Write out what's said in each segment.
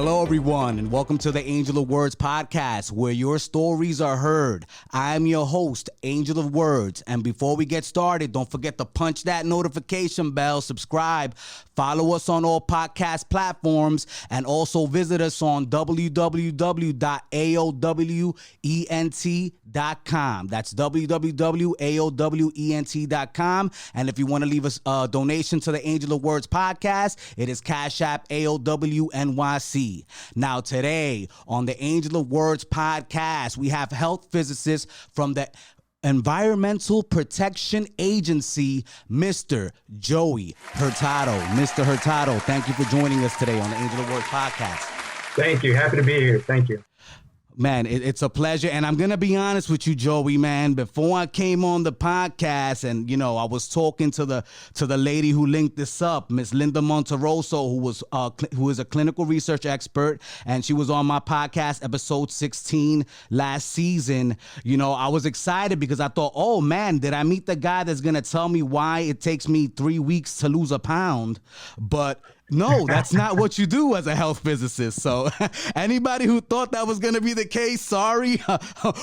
Hello, everyone, and welcome to the Angel of Words podcast, where your stories are heard. I am your host, Angel of Words, and before we get started, don't forget to punch that notification bell, subscribe, follow us on all podcast platforms, and also visit us on www.aowent.com. That's www.aowent.com. And if you want to leave us a donation to the Angel of Words podcast, it is Cash App AOWNYC. Now, today on the Angel of Words podcast, we have health physicists from the Environmental Protection Agency, Mr. Joey Hurtado. Mr. Hurtado, thank you for joining us today on the Angel of Words podcast. Thank you. Happy to be here. Thank you. Man, it's a pleasure. And I'm going to be honest with you, Joey, man. Before I came on the podcast and, I was talking to the lady who linked this up, Miss Linda Monteroso, who is a clinical research expert. And she was on my podcast, episode 16 last season. I was excited because I thought, oh, man, did I meet the guy that's going to tell me why it takes me 3 weeks to lose a pound? But no, that's not what you do as a health physicist. So anybody who thought that was going to be the case, sorry,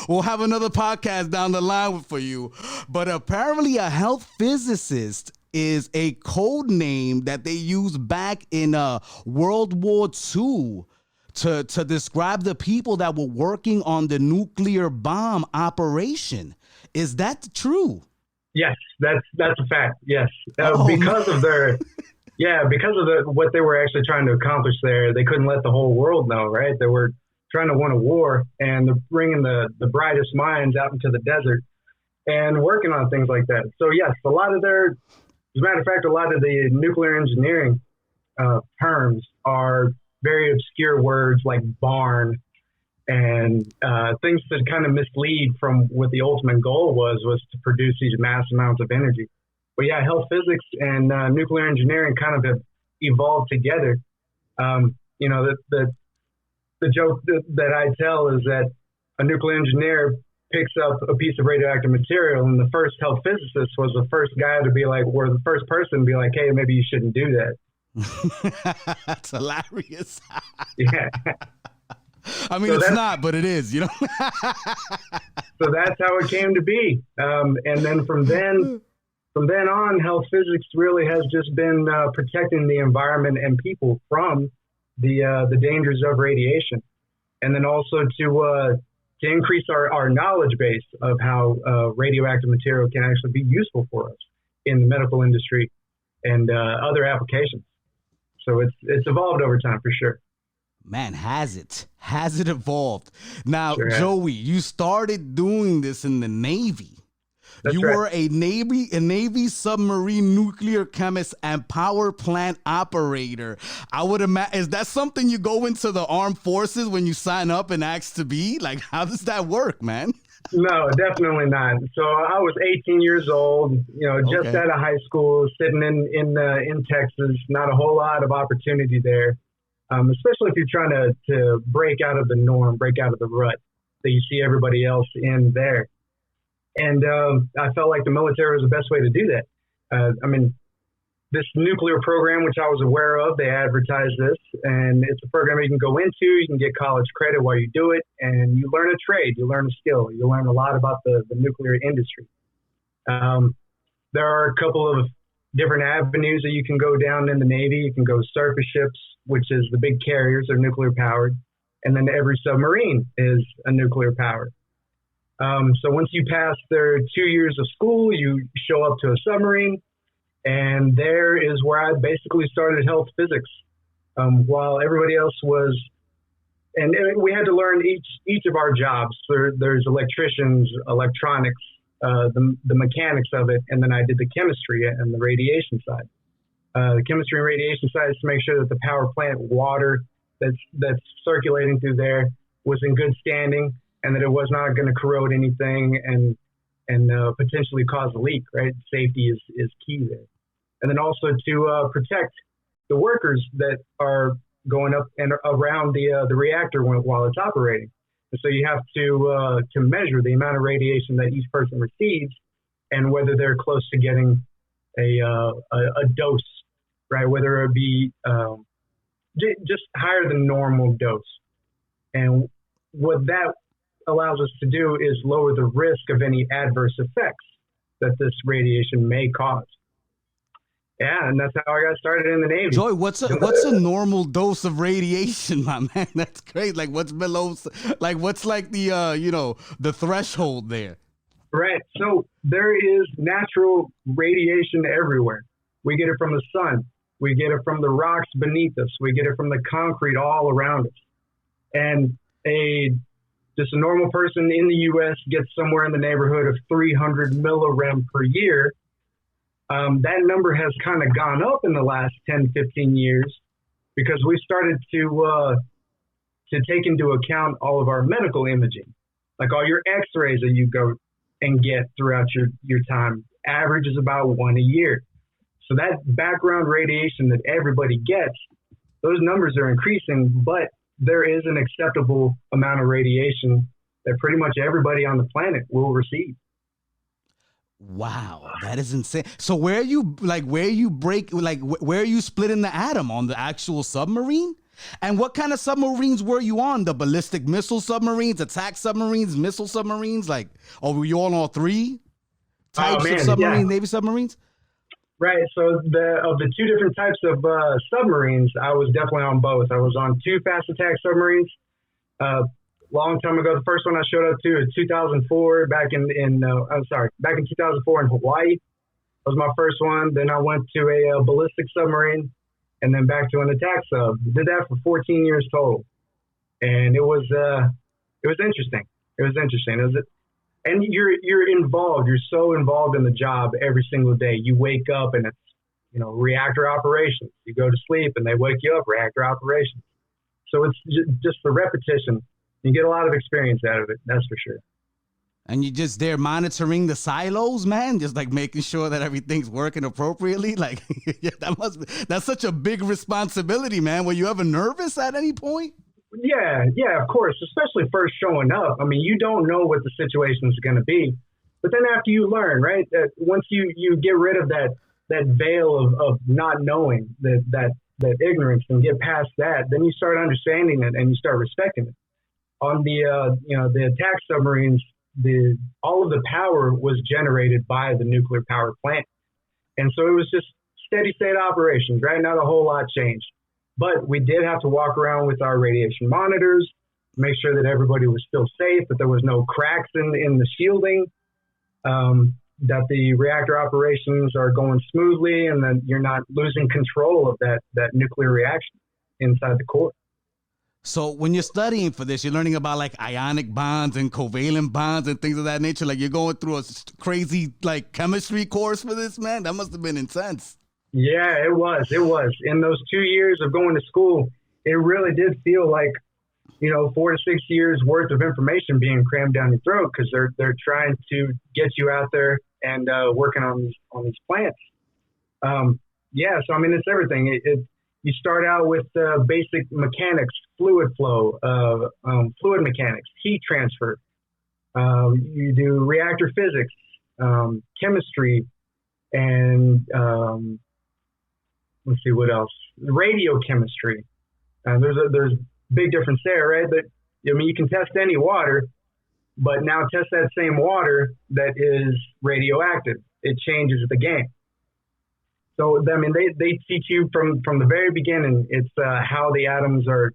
we'll have another podcast down the line for you. But apparently a health physicist is a code name that they used back in World War II to describe the people that were working on the nuclear bomb operation. Is that true? Yes, that's a fact. Yes, because of their... Yeah, because of what they were actually trying to accomplish there, they couldn't let the whole world know, right? They were trying to win a war, and they're bringing the brightest minds out into the desert and working on things like that. So, yes, as a matter of fact, a lot of the nuclear engineering terms are very obscure words like barn and things that kind of mislead from what the ultimate goal was to produce these mass amounts of energy. But yeah, health physics and nuclear engineering kind of have evolved together. The joke that I tell is that a nuclear engineer picks up a piece of radioactive material, and the first health physicist was the first guy to be like, or the first person to be like, hey, maybe you shouldn't do that. That's hilarious. Yeah. I mean, so it's not, but it is, So that's how it came to be. And then from then on, health physics really has just been protecting the environment and people from the dangers of radiation, and then also to increase our knowledge base of how radioactive material can actually be useful for us in the medical industry and other applications. So it's evolved over time for sure. Man, has it evolved? Now, sure Joey, you started doing this in the Navy. That's you right. were a Navy submarine nuclear chemist and power plant operator. I would imagine, is that something you go into the armed forces when you sign up and ask to be? Like, how does that work, man? No, definitely not. So I was 18 years old, just out of high school, sitting in Texas. Not a whole lot of opportunity there, especially if you're trying to break out of the norm, break out of the rut that you see everybody else in there. And I felt like the military was the best way to do that. This nuclear program, which I was aware of, they advertised this, and it's a program you can go into. You can get college credit while you do it, and you learn a trade, you learn a skill, you learn a lot about the nuclear industry. There are a couple of different avenues that you can go down in the Navy. You can go surface ships, which is the big carriers, they're nuclear powered, and then every submarine is a nuclear powered. So once you pass their 2 years of school, you show up to a submarine, and there is where I basically started health physics. While everybody else was, and we had to learn each of our jobs. There's electricians, electronics, the mechanics of it, and then I did the chemistry and the radiation side. The chemistry and radiation side is to make sure that the power plant water that's circulating through there was in good standing, and that it was not going to corrode anything and potentially cause a leak, right? Safety is key there. And then also to protect the workers that are going up and around the reactor while it's operating. And so you have to measure the amount of radiation that each person receives and whether they're close to getting a dose, right? Whether it be just higher than normal dose. And what that allows us to do is lower the risk of any adverse effects that this radiation may cause. Yeah, and that's how I got started in the Navy. Joy, what's a normal dose of radiation, my man? That's great. Like what's below, like what's like the the threshold there? Right. So there is natural radiation everywhere. We get it from the sun. We get it from the rocks beneath us. We get it from the concrete all around us. And just a normal person in the U.S. gets somewhere in the neighborhood of 300 millirem per year. That number has kind of gone up in the last 10, 15 years because we started to take into account all of our medical imaging, like all your x-rays that you go and get throughout your time. Average is about one a year. So that background radiation that everybody gets, those numbers are increasing, but there is an acceptable amount of radiation that pretty much everybody on the planet will receive. Wow, that is insane. So where are you splitting the atom on the actual submarine? And what kind of submarines were you on? The ballistic missile submarines, attack submarines, missile submarines? Like, or were you on all three types of submarines, yeah. Navy submarines? Right. So of the two different types of submarines, I was definitely on both. I was on two fast attack submarines. Long time ago, the first one I showed up to in 2004, back in 2004 in Hawaii. That was my first one. Then I went to a ballistic submarine, and then back to an attack sub. Did that for 14 years total, and it was interesting. And you're involved. You're so involved in the job every single day. You wake up and it's reactor operations. You go to sleep and they wake you up, reactor operations. So it's just the repetition. You get a lot of experience out of it, that's for sure. And you just there monitoring the silos, man, just like making sure that everything's working appropriately. Like that's such a big responsibility, man. Were you ever nervous at any point? Yeah, of course, especially first showing up. I mean, you don't know what the situation is going to be. But then after you learn, right, that once you get rid of that veil of not knowing, that ignorance, and get past that, then you start understanding it and you start respecting it. On the attack submarines, all of the power was generated by the nuclear power plant. And so it was just steady state operations, right? Not a whole lot changed. But we did have to walk around with our radiation monitors, make sure that everybody was still safe, that there was no cracks in the shielding, that the reactor operations are going smoothly, and that you're not losing control of that nuclear reaction inside the core. So when you're studying for this, you're learning about like ionic bonds and covalent bonds and things of that nature. Like you're going through a crazy like chemistry course for this, man. That must have been intense. Yeah, it was. In those 2 years of going to school, it really did feel like, 4 to 6 years worth of information being crammed down your throat, because they're trying to get you out there and working on these plants. So I mean, it's everything. You start out with basic mechanics, fluid flow, fluid mechanics, heat transfer. You do reactor physics, chemistry, and let's see what else. Radiochemistry. There's big difference there, right? But I mean, you can test any water, but now test that same water that is radioactive. It changes the game. So I mean, they teach you from the very beginning. It's how the atoms are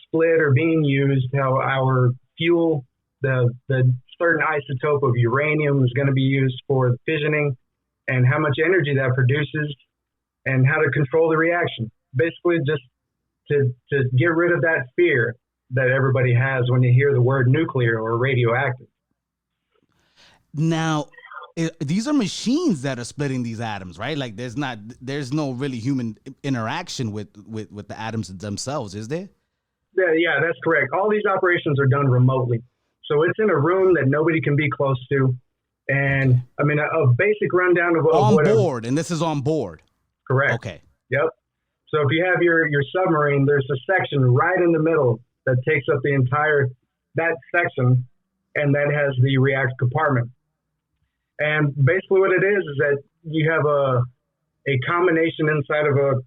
split or being used. How our fuel, the certain isotope of uranium, is going to be used for fissioning, and how much energy that produces, and how to control the reaction. Basically, just to get rid of that fear that everybody has when you hear the word nuclear or radioactive. Now, these are machines that are splitting these atoms, right? Like there's no really human interaction with the atoms themselves, is there? Yeah, that's correct. All these operations are done remotely. So it's in a room that nobody can be close to. And I mean, a basic rundown of on board, and this is on board. Correct. Okay. Yep. So if you have your submarine, there's a section right in the middle that takes up that section, and that has the reactor compartment. And basically what it is that you have a combination inside of a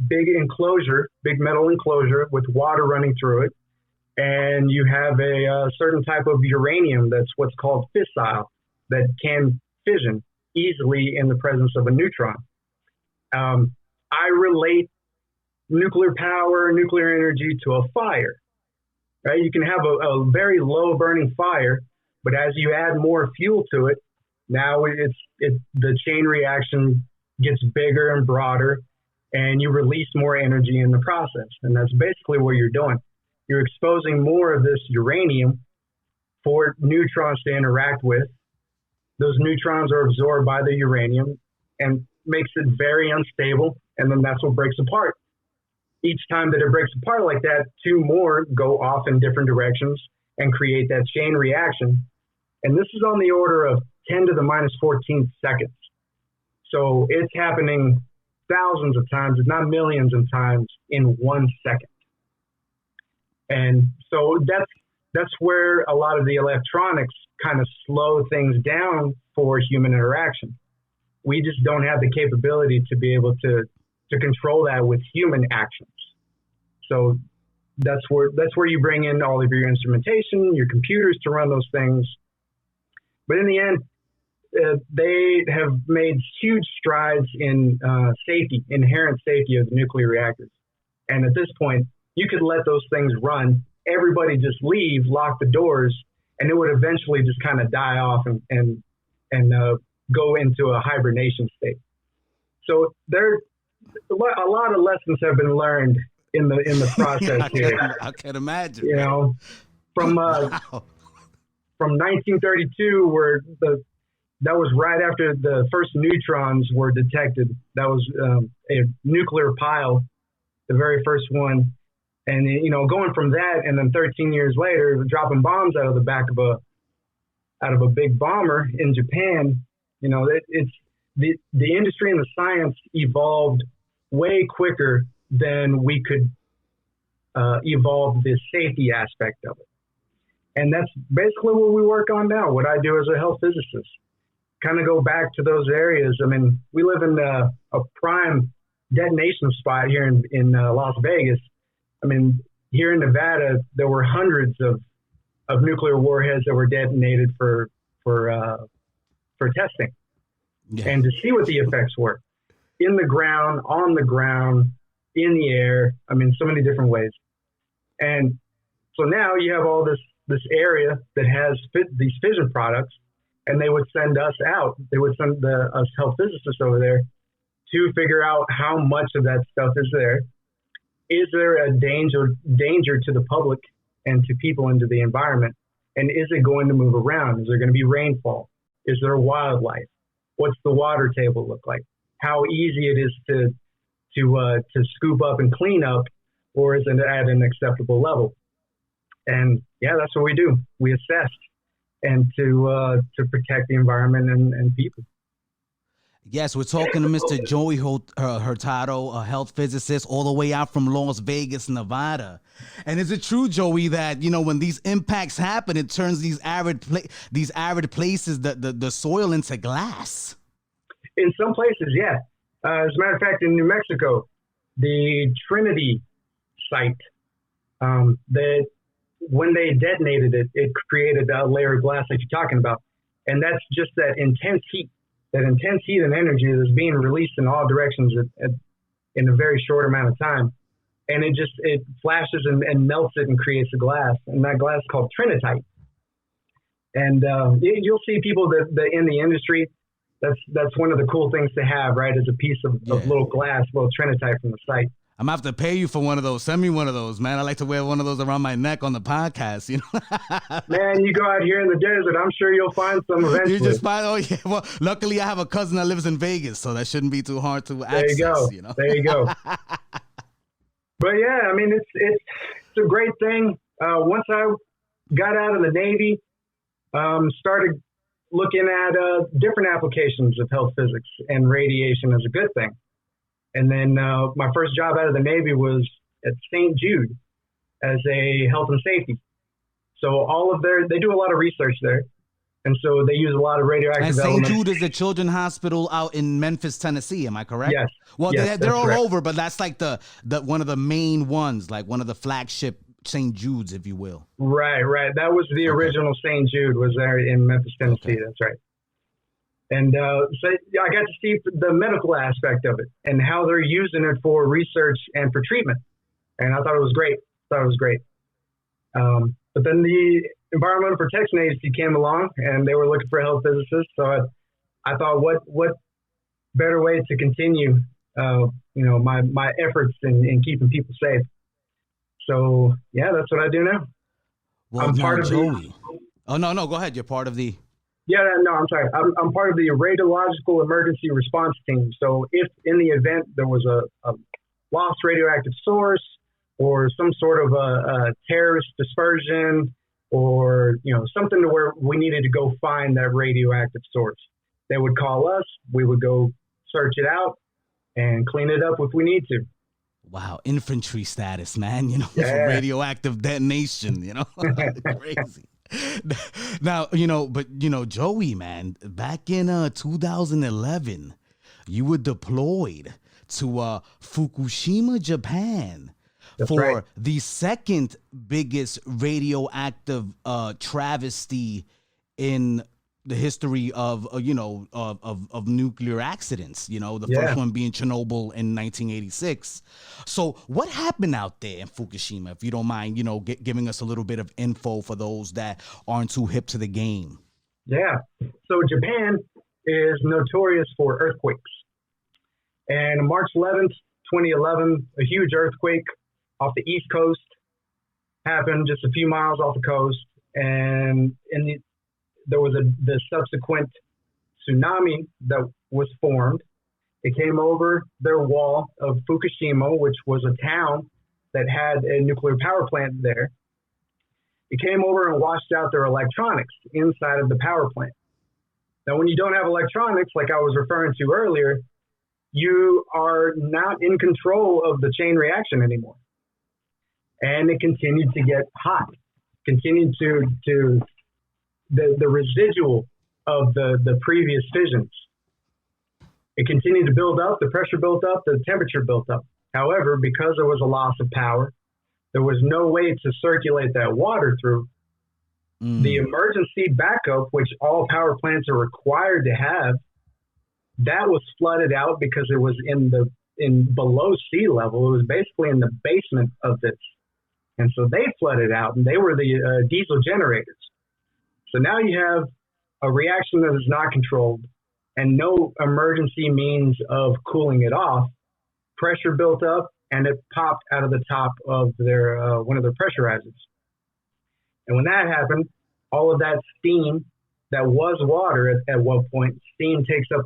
big enclosure, big metal enclosure with water running through it. And you have a certain type of uranium that's what's called fissile, that can fission easily in the presence of a neutron. I relate nuclear power, nuclear energy to a fire, right? You can have a very low burning fire, but as you add more fuel to it, now the chain reaction gets bigger and broader, and you release more energy in the process. And that's basically what you're doing. You're exposing more of this uranium for neutrons to interact with. Those neutrons are absorbed by the uranium and makes it very unstable, and then that's what breaks apart. Each time that it breaks apart like that, two more go off in different directions and create that chain reaction. And this is on the order of 10 to the minus 14 seconds. So it's happening thousands of times, if not millions of times, in 1 second. And so that's where a lot of the electronics kind of slow things down for human interaction. We just don't have the capability to be able to control that with human actions. So that's where you bring in all of your instrumentation, your computers to run those things. But in the end, they have made huge strides in safety, inherent safety of the nuclear reactors. And at this point, you could let those things run, everybody just leave, lock the doors, and it would eventually just kind of die off and go into a hibernation state. So there, a lot of lessons have been learned in the process here. I can imagine. You know, from 1932, where that was right after the first neutrons were detected. That was a nuclear pile, the very first one. And, you know, going from that, and then 13 years later, dropping bombs out of the back of a big bomber in Japan, you know, it's the industry and the science evolved way quicker than we could evolve the safety aspect of it. And that's basically what we work on now, what I do as a health physicist. Kind of go back to those areas. I mean, we live in a prime detonation spot here in Las Vegas. I mean, here in Nevada, there were hundreds of nuclear warheads that were detonated for testing, and to see what the effects were in the ground, on the ground, in the air. I mean, so many different ways. And so now you have all this area that has these fission products, and they would send us out. They would send us health physicists over there to figure out how much of that stuff is there. Is there a danger to the public and to people into the environment? And is it going to move around? Is there going to be rainfall? Is there wildlife? What's the water table look like? How easy it is to scoop up and clean up, or is it at an acceptable level? And yeah, that's what we do. We assess and to protect the environment and people. Yes, we're talking to Mr. Joey Hurtado, a health physicist, all the way out from Las Vegas, Nevada. And is it true, Joey, that, you know, when these impacts happen, it turns these arid places, the soil into glass? In some places, yeah. As a matter of fact, in New Mexico, the Trinity site, that when they detonated it, it created a layer of glass that you're talking about. And that's just that intense heat and energy that's being released in all directions in a very short amount of time. And it flashes and melts it and creates a glass. And that glass is called trinitite. And you'll see people that in the industry, that's one of the cool things to have, right? Is a piece of little glass, little trinitite from the site. I'm going to have to pay you for one of those. Send me one of those, man. I like to wear one of those around my neck on the podcast, you know. Man, you go out here in the desert, I'm sure you'll find some eventually. You just find, oh, yeah. Well, luckily I have a cousin that lives in Vegas, so that shouldn't be too hard to access. You know? There you go. But yeah, I mean, it's a great thing. Once I got out of the Navy, started looking at different applications of health physics, and radiation is a good thing. And then my first job out of the Navy was at St. Jude as a health and safety. So they do a lot of research there. And so they use a lot of radioactive And St. elements. Jude is a children's hospital out in Memphis, Tennessee. Am I correct? Yes. Well, yes, they're all correct. over, but that's like the one of the main ones, like one of the flagship St. Jude's, if you will. Right. That was the original St. Jude, was there in Memphis, Tennessee. Okay. That's right. And so I got to see the medical aspect of it and how they're using it for research and for treatment. And I thought it was great. But then the Environmental Protection Agency came along and they were looking for a health physicist. So I thought, what better way to continue, my efforts in keeping people safe. So yeah, that's what I do now. Well, I'm part of Joey. Oh no, go ahead. You're part of the. Yeah, no, I'm sorry. I'm part of the radiological emergency response team. So if in the event there was a lost radioactive source or some sort of a terrorist dispersion or, something to where we needed to go find that radioactive source, they would call us. We would go search it out and clean it up if we need to. Wow, infantry status, man, for radioactive detonation, crazy. Now, Joey, man, back in 2011, you were deployed to Fukushima, Japan. That's for right. the second biggest radioactive travesty in the history of nuclear accidents, the first one being Chernobyl in 1986. So what happened out there in Fukushima, if you don't mind, giving us a little bit of info for those that aren't too hip to the game? Yeah. So Japan is notorious for earthquakes. And on March 11th, 2011, a huge earthquake off the East Coast happened just a few miles off the coast. And there was the subsequent tsunami that was formed. It came over their wall of Fukushima, which was a town that had a nuclear power plant there. It came over and washed out their electronics inside of the power plant. Now, when you don't have electronics, like I was referring to earlier, you are not in control of the chain reaction anymore. And it continued to get hot, continued to the residual of the previous fissions. It continued to build up, the pressure built up, the temperature built up. However, because there was a loss of power, there was no way to circulate that water through. The emergency backup, which all power plants are required to have, that was flooded out because it was in below sea level. It was basically in the basement of this. And so they flooded out, and they were the diesel generators. So now you have a reaction that is not controlled and no emergency means of cooling it off. Pressure built up, and it popped out of the top of their one of their pressurizers. And when that happened, all of that steam that was water at one point, steam takes up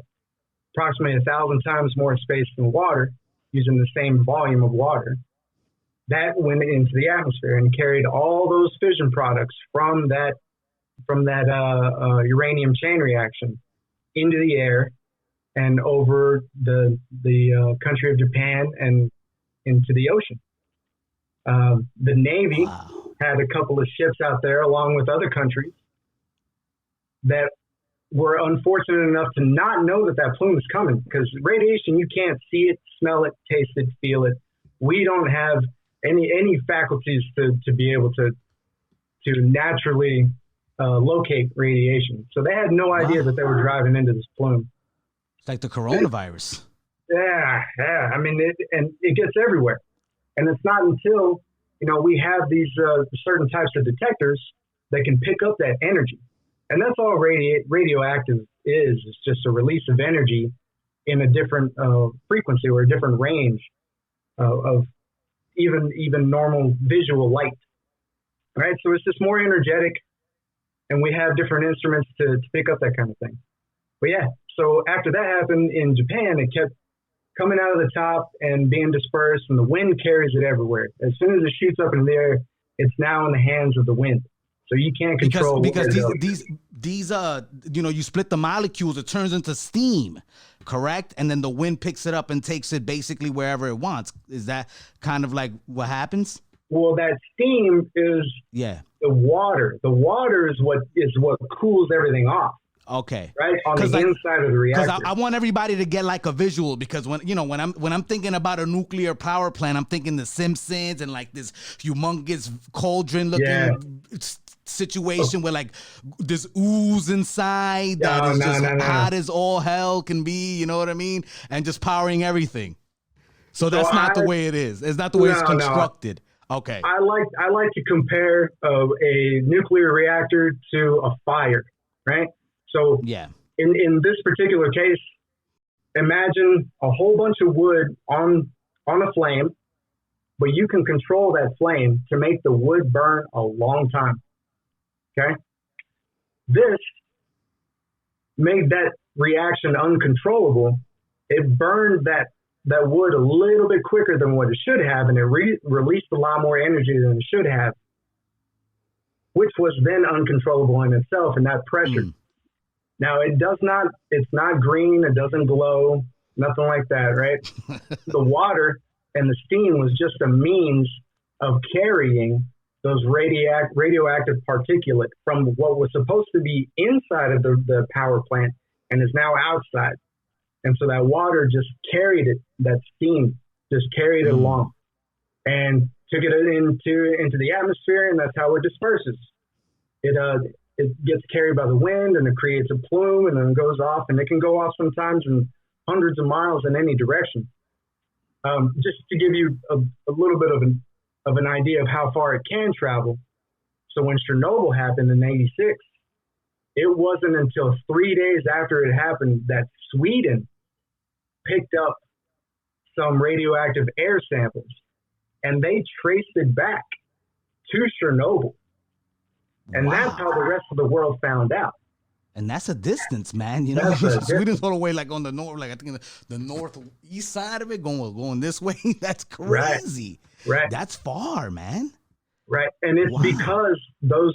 approximately 1,000 times more space than water using the same volume of water. That went into the atmosphere and carried all those fission products from that uranium chain reaction into the air and over the country of Japan and into the ocean. The Navy had a couple of ships out there along with other countries that were unfortunate enough to not know that plume is coming, because radiation, you can't see it, smell it, taste it, feel it. We don't have any faculties to be able to naturally locate radiation. So they had no idea that they were driving into this plume. It's like the coronavirus. Yeah. I mean, it gets everywhere. And it's not until, we have these certain types of detectors that can pick up that energy. And that's all radioactive is. It's just a release of energy in a different frequency or a different range of even normal visual light. All right, so it's just more energetic, and we have different instruments to pick up that kind of thing. But yeah, so after that happened in Japan, it kept coming out of the top and being dispersed, and the wind carries it everywhere. As soon as it shoots up in the air, it's now in the hands of the wind. So you can't control because these you split the molecules, it turns into steam, correct? And then the wind picks it up and takes it basically wherever it wants. Is that kind of like what happens? Well, that steam is Yeah. the water. The water is what cools everything off. Okay. Right on the inside of the reactor. Because I want everybody to get like a visual, because when I'm thinking about a nuclear power plant, I'm thinking The Simpsons and like this humongous cauldron looking situation where like this ooze inside that is just hot as all hell can be. You know what I mean? And just powering everything. So that's not the way it is. It's not the way it's constructed. Okay. I like to compare a nuclear reactor to a fire, right? So in this particular case, imagine a whole bunch of wood on a flame, but you can control that flame to make the wood burn a long time. Okay? This made that reaction uncontrollable. It burned that wood a little bit quicker than what it should have, and it released a lot more energy than it should have, which was then uncontrollable in itself, and that pressure. Now, it's not green, it doesn't glow, nothing like that, right? The water and the steam was just a means of carrying those radioactive particulate from what was supposed to be inside of the power plant and is now outside. And so that water just carried it, that steam just carried it along and took it into the atmosphere, and that's how it disperses. It gets carried by the wind, and it creates a plume, and then goes off, and it can go off sometimes in hundreds of miles in any direction. Just to give you a little bit of an idea of how far it can travel. So when Chernobyl happened in '86, it wasn't until 3 days after it happened that Sweden picked up some radioactive air samples, and they traced it back to Chernobyl. And that's how the rest of the world found out. And that's a distance, man. You know, Sweden's all the way like on the north, like I think the northeast side of it, going this way. That's crazy. Right. That's far, man. Right. And it's because those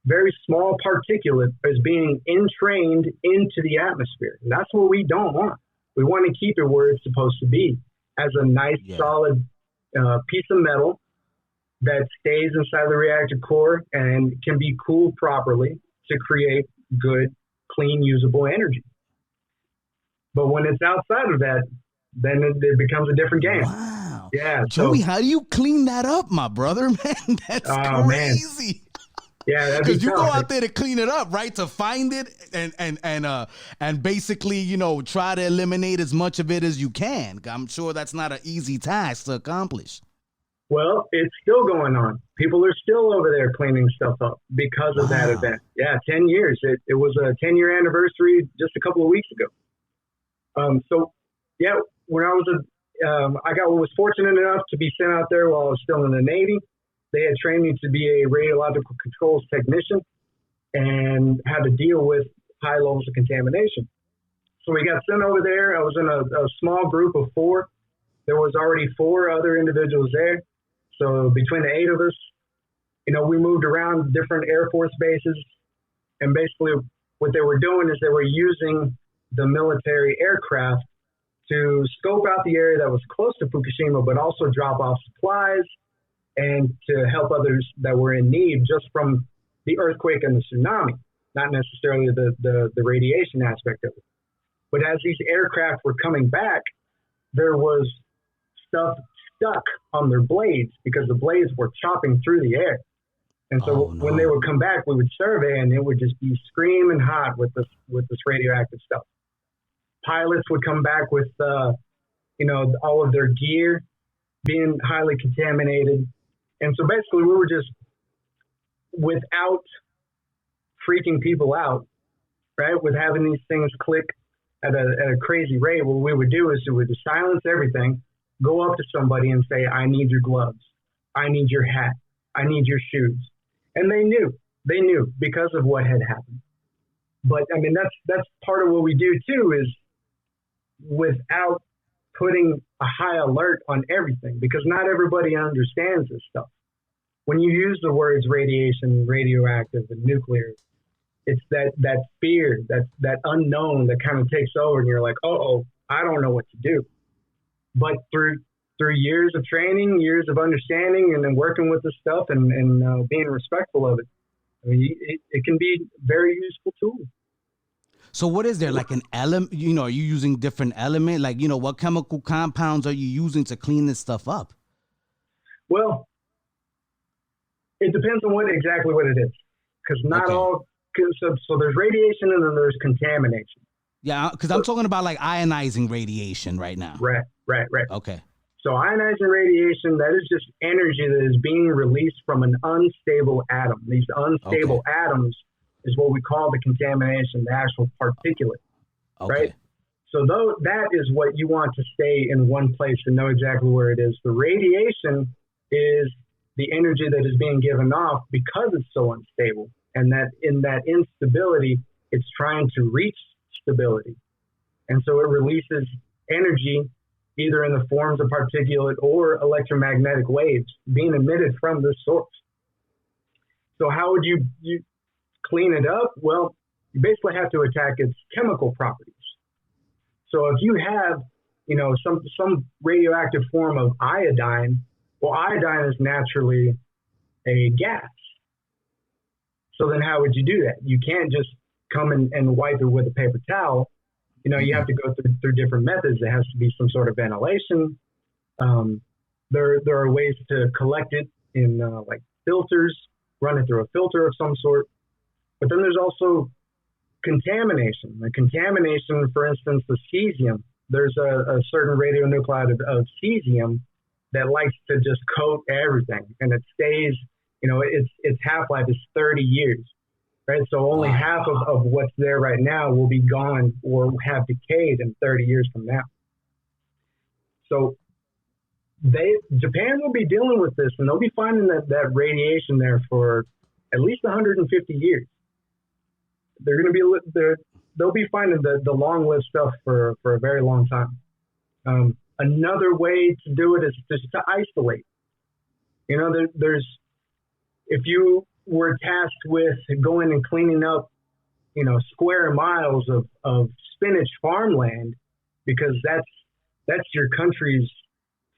very small particulate is being entrained into the atmosphere. And that's what we don't want. We want to keep it where it's supposed to be, as a nice, solid piece of metal that stays inside the reactor core and can be cooled properly to create good, clean, usable energy. But when it's outside of that, then it becomes a different game. Wow. Yeah. Joey, how do you clean that up, my brother, man? That's crazy. Man. Yeah, because you go out there to clean it up, right? To find it and basically, you know, try to eliminate as much of it as you can. I'm sure that's not an easy task to accomplish. Well, it's still going on. People are still over there cleaning stuff up because of that event. Yeah, 10 years. It was a 10-year anniversary just a couple of weeks ago. So, yeah, when I was fortunate enough to be sent out there while I was still in the Navy. They had trained me to be a radiological controls technician and had to deal with high levels of contamination. So we got sent over there. I was in a small group of 4. There was already 4 other individuals there. So between the 8 of us, you know, we moved around different Air Force bases. And basically what they were doing is they were using the military aircraft to scope out the area that was close to Fukushima, but also drop off supplies and to help others that were in need just from the earthquake and the tsunami, not necessarily the radiation aspect of it. But as these aircraft were coming back, there was stuff stuck on their blades because the blades were chopping through the air. And so when they would come back, we would survey, and it would just be screaming hot with this radioactive stuff. Pilots would come back with, all of their gear being highly contaminated. And so basically we were just, without freaking people out, right, with having these things click at a crazy rate, what we would do is we would silence everything, go up to somebody and say, I need your gloves. I need your hat. I need your shoes. And they knew because of what had happened. But I mean, that's part of what we do too, is without putting a high alert on everything, because not everybody understands this stuff. When you use the words radiation, radioactive, and nuclear, it's that fear, that unknown that kind of takes over, and you're like, I don't know what to do. But through through years of training, years of understanding, and then working with the stuff and being respectful of it. I mean, it can be a very useful tool. So what is there, like an element, are you using different element? Like, what chemical compounds are you using to clean this stuff up? Well, it depends on exactly what it is. Because not all, so there's radiation and then there's contamination. Yeah, because I'm talking about like ionizing radiation right now. Right. Okay. So ionizing radiation, that is just energy that is being released from an unstable atom. These unstable atoms is what we call the contamination, the actual particulate, right? So that is what you want to stay in one place and know exactly where it is. The radiation is the energy that is being given off because it's so unstable. And that in that instability, it's trying to reach stability. And so it releases energy either in the forms of particulate or electromagnetic waves being emitted from this source. So how would you clean it up? Well, you basically have to attack its chemical properties. So if you have, some radioactive form of iodine, well, iodine is naturally a gas. So then how would you do that? You can't just come and wipe it with a paper towel. You have to go through different methods. There has to be some sort of ventilation. There are ways to collect it in like filters, run it through a filter of some sort. But then there's also contamination. The contamination, for instance, the cesium. There's a certain radionuclide of cesium that likes to just coat everything, and it stays. Its half-life is 30 years, right? So only half of what's there right now will be gone or have decayed in 30 years from now. So Japan will be dealing with this, and they'll be finding that radiation there for at least 150 years. They'll be finding the long-lived stuff for a very long time. Another way to do it is just to isolate. If you were tasked with going and cleaning up, square miles of spinach farmland, because that's your country's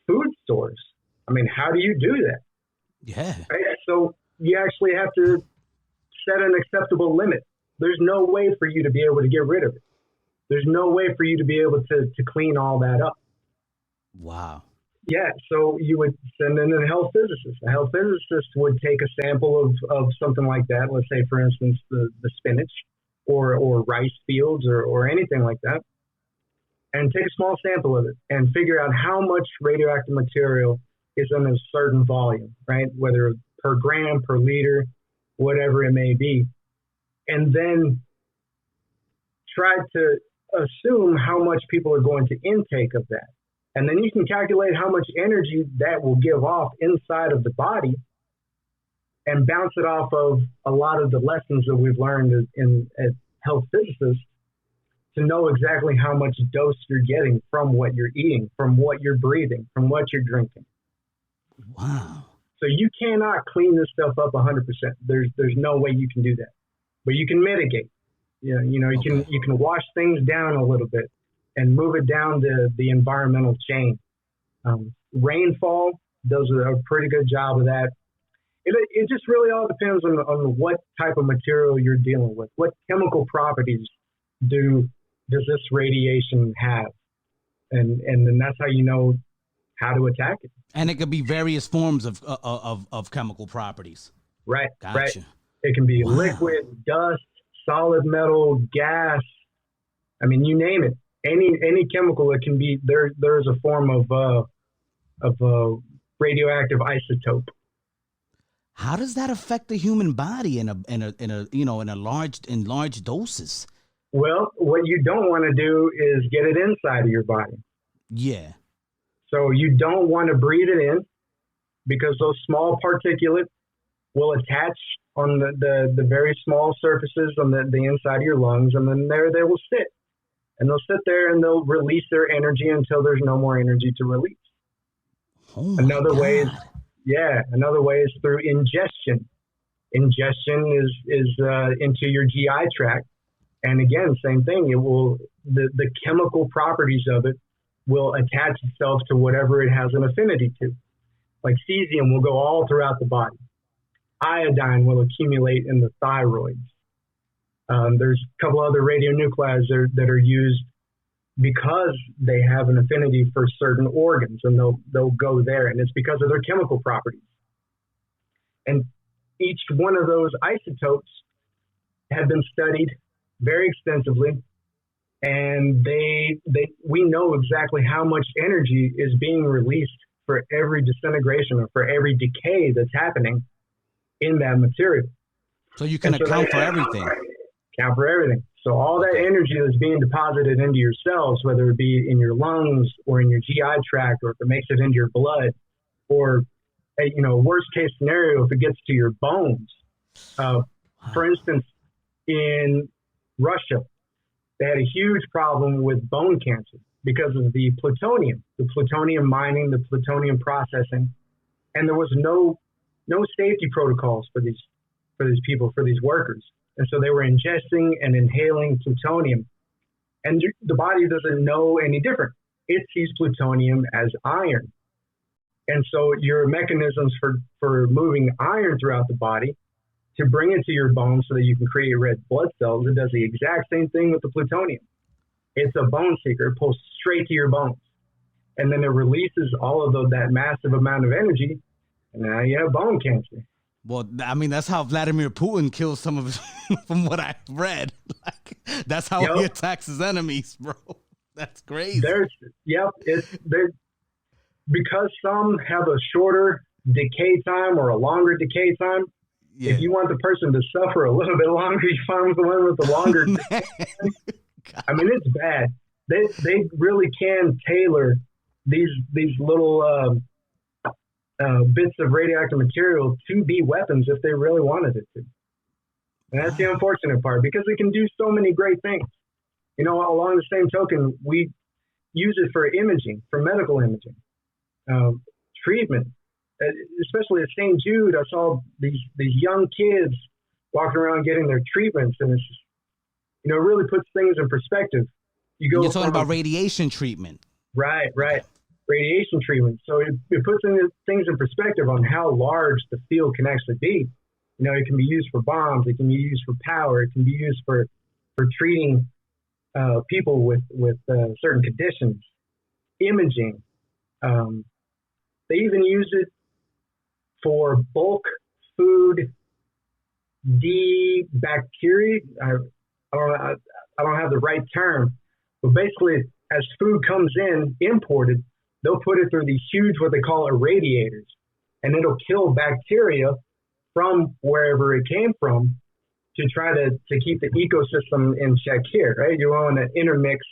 food source. I mean, how do you do that? Yeah. Right? So you actually have to set an acceptable limit. There's no way for you to be able to get rid of it. There's no way for you to be able to clean all that up. Wow. Yeah, so you would send in a health physicist. A health physicist would take a sample of something like that, let's say, for instance, the spinach or rice fields or anything like that, and take a small sample of it and figure out how much radioactive material is in a certain volume, right? Whether per gram, per liter, whatever it may be. And then try to assume how much people are going to intake of that. And then you can calculate how much energy that will give off inside of the body and bounce it off of a lot of the lessons that we've learned as health physicists to know exactly how much dose you're getting from what you're eating, from what you're breathing, from what you're drinking. Wow. So you cannot clean this stuff up 100%. There's no way you can do that. But you can mitigate. You can wash things down a little bit and move it down the environmental chain. Rainfall does a pretty good job of that. It just really all depends on what type of material you're dealing with. What chemical properties does this radiation have? And then that's how you know how to attack it. And it could be various forms of chemical properties. Right, Gotcha. right. It can be liquid, dust, solid metal, gas. I mean, you name it. Any chemical, it can be. There's a form of radioactive isotope. How does that affect the human body in large doses? Well, what you don't want to do is get it inside of your body. Yeah. So you don't want to breathe it in because those small particulates will attach on the very small surfaces on the inside of your lungs, and then there they will sit. And they'll sit there and they'll release their energy until there's no more energy to release. Oh another way is through ingestion. Ingestion is into your GI tract. And again, same thing. It will the chemical properties of it will attach itself to whatever it has an affinity to. Like cesium will go all throughout the body. Iodine will accumulate in the thyroids. There's a couple other radionuclides that are used because they have an affinity for certain organs, and they'll go there, and it's because of their chemical properties. And each one of those isotopes have been studied very extensively, and we know exactly how much energy is being released for every disintegration or for every decay that's happening in that material. So you can account for everything. Account for everything. So all that energy that's being deposited into your cells, whether it be in your lungs or in your GI tract, or if it makes it into your blood, or worst case scenario, if it gets to your bones. For instance, in Russia, they had a huge problem with bone cancer because of the plutonium mining, the plutonium processing, and there was no safety protocols for these people, for these workers. And so they were ingesting and inhaling plutonium, and the body doesn't know any different. It sees plutonium as iron. And so your mechanisms for moving iron throughout the body to bring it to your bones so that you can create red blood cells, it does the exact same thing with the plutonium. It's a bone seeker. It pulls straight to your bones. And then it releases all of that massive amount of energy, and now you have bone cancer. Well, I mean, that's how Vladimir Putin kills some of his, from what I've read. Like, that's how he attacks his enemies, bro. That's crazy. Because some have a shorter decay time or a longer decay time. Yeah. If you want the person to suffer a little bit longer, you find the one with the longer decay time. I mean, it's bad. They really can tailor these little bits of radioactive material to be weapons if they really wanted it to. And that's the unfortunate part, because it can do so many great things. Along the same token, we use it for imaging, for medical imaging, treatment. Especially at St. Jude, I saw these young kids walking around getting their treatments, and it's just, it really puts things in perspective. You're talking about radiation treatment. Right. Radiation treatment. So it puts things in perspective on how large the field can actually be. It can be used for bombs. It can be used for power. It can be used for treating people with certain conditions. Imaging. They even use it for bulk food debacteria. I don't have the right term, but basically, as food comes in imported, they'll put it through these huge, what they call irradiators, and it'll kill bacteria from wherever it came from to try to keep the ecosystem in check here, right? You want to intermix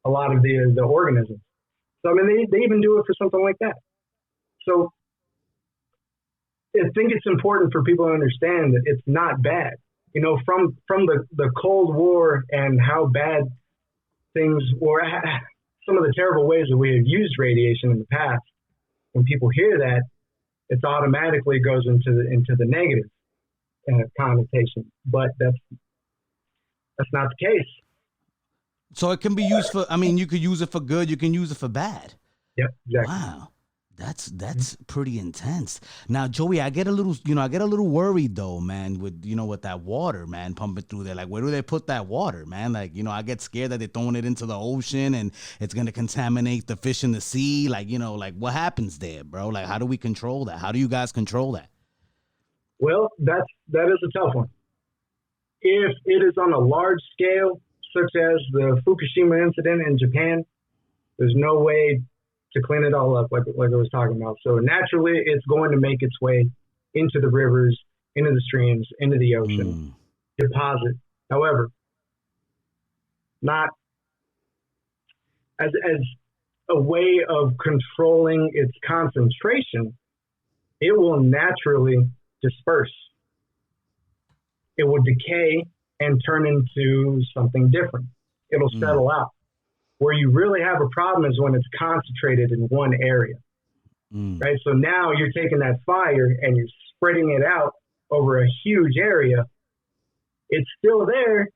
a lot of the organisms. So, I mean, they even do it for something like that. So I think it's important for people to understand that it's not bad. From the Cold War and how bad things were, some of the terrible ways that we have used radiation in the past, when people hear that, it automatically goes into the negative connotation. But that's not the case. So it can be used for, you could use it for good, you can use it for bad. Yep, exactly. Wow. That's pretty intense. Now, Joey, I get a little worried though, man, with that water, man, pumping through there. Like, where do they put that water, man? Like, I get scared that they're throwing it into the ocean and it's going to contaminate the fish in the sea. Like, what happens there, bro? Like, how do we control that? How do you guys control that? Well, that is a tough one. If it is on a large scale, such as the Fukushima incident in Japan, there's no way to clean it all up like I was talking about. So naturally, it's going to make its way into the rivers, into the streams, into the ocean, deposit. However, not as a way of controlling its concentration, it will naturally disperse. It will decay and turn into something different. It'll settle out. Where you really have a problem is when it's concentrated in one area, right? So now you're taking that fire and you're spreading it out over a huge area. It's still there.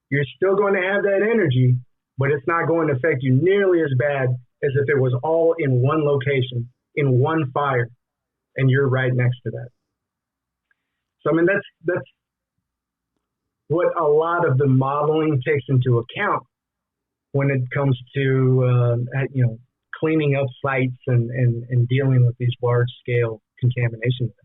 You're still going to have that energy, but it's not going to affect you nearly as bad as if it was all in one location, in one fire, and you're right next to that. So, I mean, that's what a lot of the modeling takes into account when it comes to, cleaning up sites and dealing with these large-scale contamination events.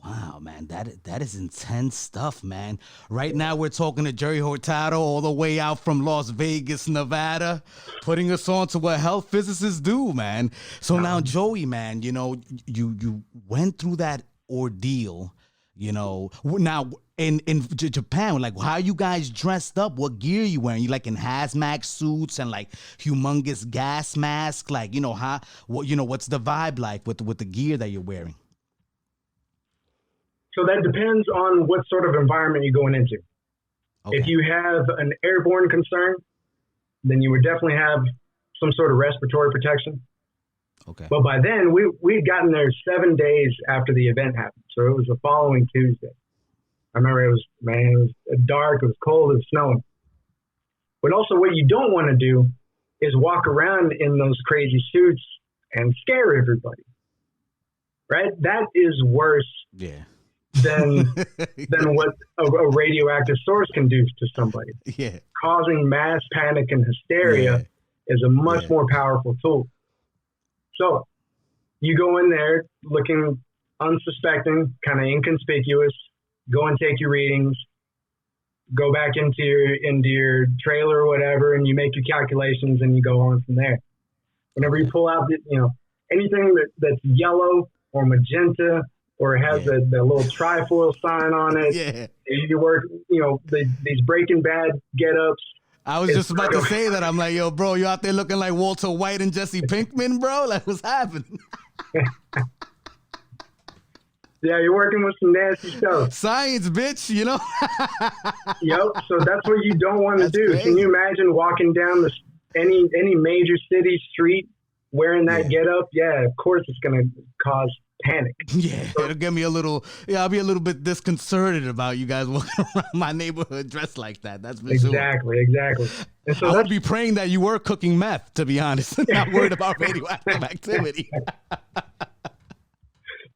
Wow, man, that is intense stuff, man. Right now, we're talking to Jerry Hurtado all the way out from Las Vegas, Nevada, putting us on to what health physicists do, man. So now, Joey, man, you went through that ordeal, now in Japan, like, how you guys dressed up? What gear you wearing? You like in hazmat suits and like humongous gas masks? Like, what's the vibe like with the gear that you're wearing? So that depends on what sort of environment you're going into. Okay. If you have an airborne concern, then you would definitely have some sort of respiratory protection. Okay. But by then, we'd gotten there 7 days after the event happened. So it was the following Tuesday. I remember it was dark, it was cold, it was snowing. But also what you don't want to do is walk around in those crazy suits and scare everybody. Right? That is worse. Yeah. than what a radioactive source can do to somebody. Yeah. Causing mass panic and hysteria is a much more powerful tool. So you go in there looking unsuspecting, kind of inconspicuous, go and take your readings, go back into your trailer or whatever, and you make your calculations and you go on from there. Whenever you pull out anything that's yellow or magenta, or it has the little trifoil sign on it. Yeah. You work, these Breaking Bad get-ups. I was just about to say that. I'm like, yo, bro, you out there looking like Walter White and Jesse Pinkman, bro? Like, what's happening? Yeah, you're working with some nasty stuff. Science, bitch, Yep, so that's what you don't want to do. Crazy. Can you imagine walking down any major city street wearing that get-up? Yeah, of course it's going to cause panic. Yeah, it'll get me I'll be a little bit disconcerted about you guys walking around my neighborhood dressed like that. That's for sure. Exactly. And so I would be praying that you were cooking meth, to be honest, not worried about radioactive activity.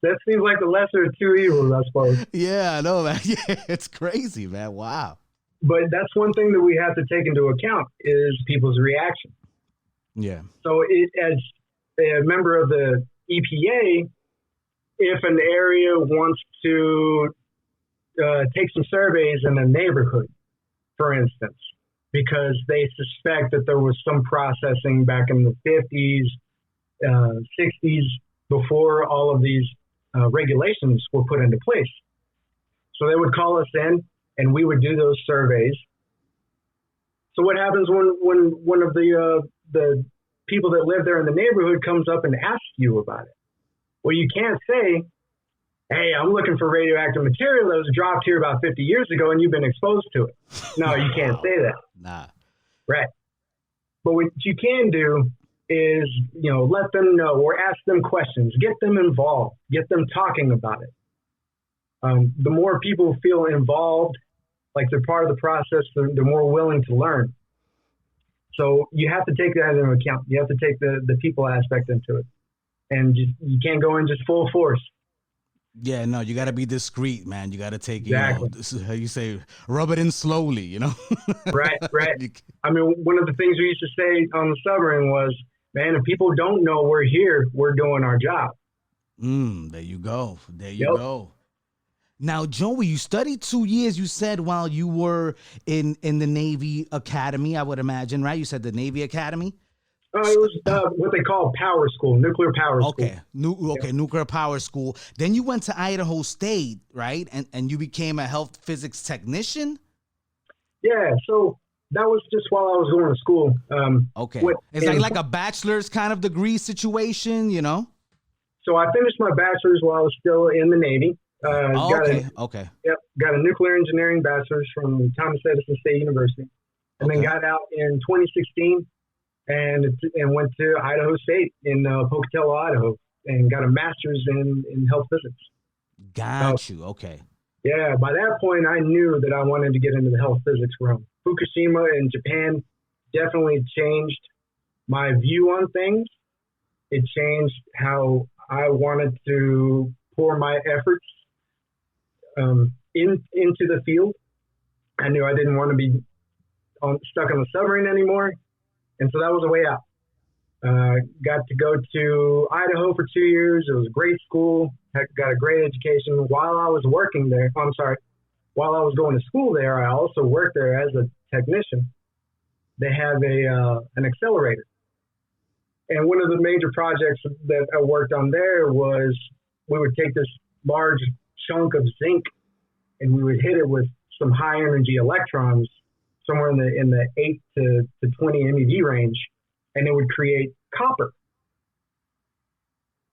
That seems like the lesser of two evils, I suppose. Yeah, I know, man. Yeah, it's crazy, man. Wow. But that's one thing that we have to take into account is people's reaction. Yeah. So as a member of the EPA, if an area wants to take some surveys in a neighborhood, for instance, because they suspect that there was some processing back in the 50s, 60s, before all of these regulations were put into place. So they would call us in and we would do those surveys. So what happens when one of the people that live there in the neighborhood comes up and asks you about it? Well, you can't say, hey, I'm looking for radioactive material that was dropped here about 50 years ago and you've been exposed to it. No, you can't say that. Nah. Right. But what you can do is, let them know or ask them questions, get them involved, get them talking about it. The more people feel involved, like they're part of the process, they're more willing to learn. So you have to take that into account. You have to take the people aspect into it. And you can't go in just full force. Yeah, no, you got to be discreet, man. You got to take, exactly. How you say, rub it in slowly, Right. I mean, one of the things we used to say on the submarine was, man, if people don't know we're here, we're doing our job. There you go. Go. Now, Joey, you studied 2 years, you said, while you were in the Navy Academy, I would imagine, right? You said the Navy Academy? It was what they call power school, nuclear power school. Nuclear power school. Then you went to Idaho State, right? And you became a health physics technician? Yeah, so that was just while I was going to school. It's like a bachelor's kind of degree situation, So I finished my bachelor's while I was still in the Navy. Got a nuclear engineering bachelor's from Thomas Edison State University. And then got out in 2016 and went to Idaho State in Pocatello, Idaho, and got a master's in health physics. Got you. Okay. Yeah, by that point, I knew that I wanted to get into the health physics realm. Fukushima in Japan definitely changed my view on things. It changed how I wanted to pour my efforts into the field. I knew I didn't want to be stuck on the submarine anymore, and so that was a way out. Got to go to Idaho for 2 years. It was a great school. Got a great education. While I was working there, while I was going to school there, I also worked there as a technician. They have an accelerator. And one of the major projects that I worked on there was we would take this large chunk of zinc and we would hit it with some high energy electrons somewhere in the 8 to 20 MeV range, and it would create copper.